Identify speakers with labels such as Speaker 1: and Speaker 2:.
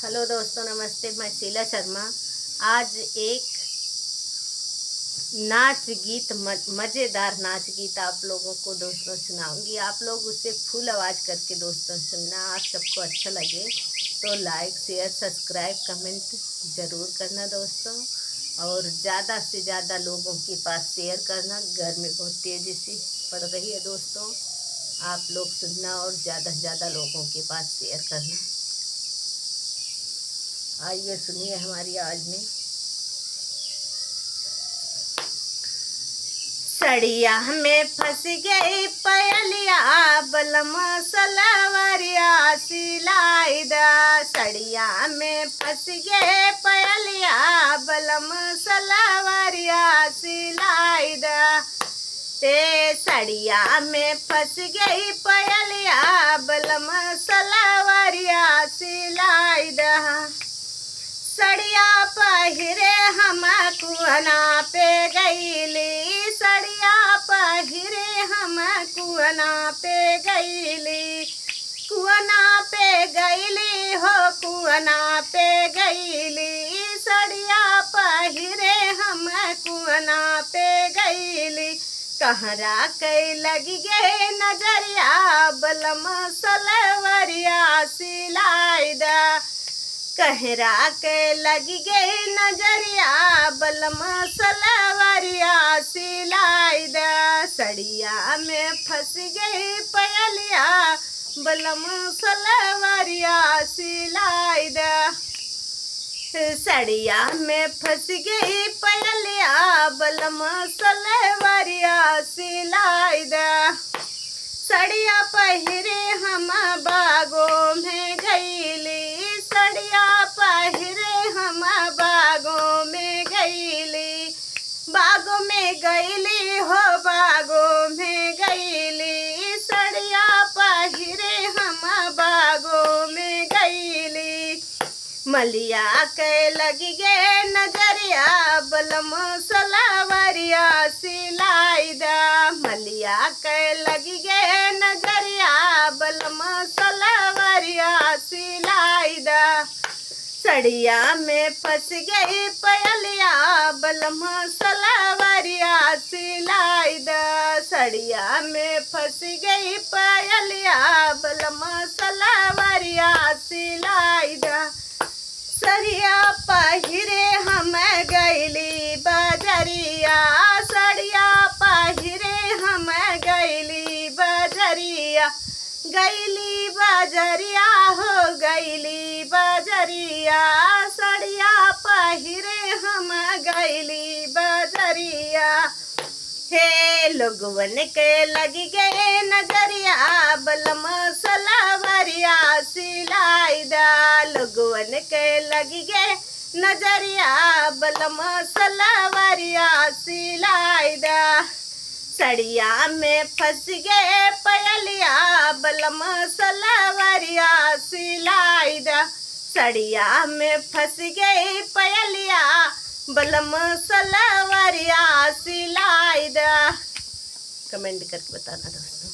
Speaker 1: Hello दोस्तों, नमस्ते। मैं शीला शर्मा आज एक नाच गीत मज़ेदार नाच गीत आप लोगों को दोस्तों सुनाऊंगी। आप लोग उसे फुल आवाज़ करके दोस्तों सुनना। आप सबको अच्छा लगे तो लाइक शेयर सब्सक्राइब कमेंट ज़रूर करना दोस्तों, और ज़्यादा से ज़्यादा लोगों के पास शेयर करना। गर्मी बहुत तेज़ी से पड़ रही है दोस्तों, आप लोग सुनना और ज़्यादा से ज़्यादा लोगों के पास शेयर करना। आइए सुनिए हमारी आवाज़ में। सड़िया में फंस गई पयलिया, बलम सलवरिया सिलाई दा। सड़िया में फंस गए पयलिया, बलम सलवरिया सिलाई दा। ते सड़िया में फंस गई पयलिया, बलम सलवरिया सिलाई दा। सड़िया पहिरे हम कुहना पे गईली, सड़िया पहिरे हम कुहना पे गईली। कुहना पे गईली हो, कुहना पे गईली। सड़िया पहिरे हम कुहना पे गईली। कहरा कई लगी गए नजरिया, बलम सलवरिया सिलाई दा। कहरा के लगी गई नजरिया, बलम सलवरिया सिलाई दा। सड़िया में फंस गई पयलिया, बलम सलवरिया सिलाई दा। सड़िया में फंस गई पयलिया, बलम सलवरिया सिलाई दा। सड़िया पहिरे हम बागों में गईली, सड़िया पहिरे हम बागों में गईली। बागों में गईली हो, बागों में गईली। सड़िया पहिरे हम बागों में गईली। मलिया के लगी गे नजरिया, बलम सलवरिया सिलाई दा। मलिया के लगी गे नजरिया, बलम सलवरिया सिलाई दा। सड़िया में फंस गई पयलिया, बलम सलवरिया सिलाई दा। सड़िया में फंस गई पयलिया, बलम सलवरिया सिलाई दा। सड़िया पहिरे हम गईली बजरिया, सड़िया पहिरे हम गईली बजरिया। गईली बजरिया हो, गईली बजरिया। सड़िया पहिरे हम गईली बजरिया। हे लोगवन के लगी गए नजरिया, बलम सलवरिया सिलाई दा। लोगवन के लगी गए नजरिया, बलम सलवरिया सिलाई दा। सड़िया में फंस गए पयलिया, बलम सलवरिया सिलाई दा। सड़िया में फंस गई पयलिया, बलम सलवरिया सिलाई दा। कमेंट करके बताना दोस्तों।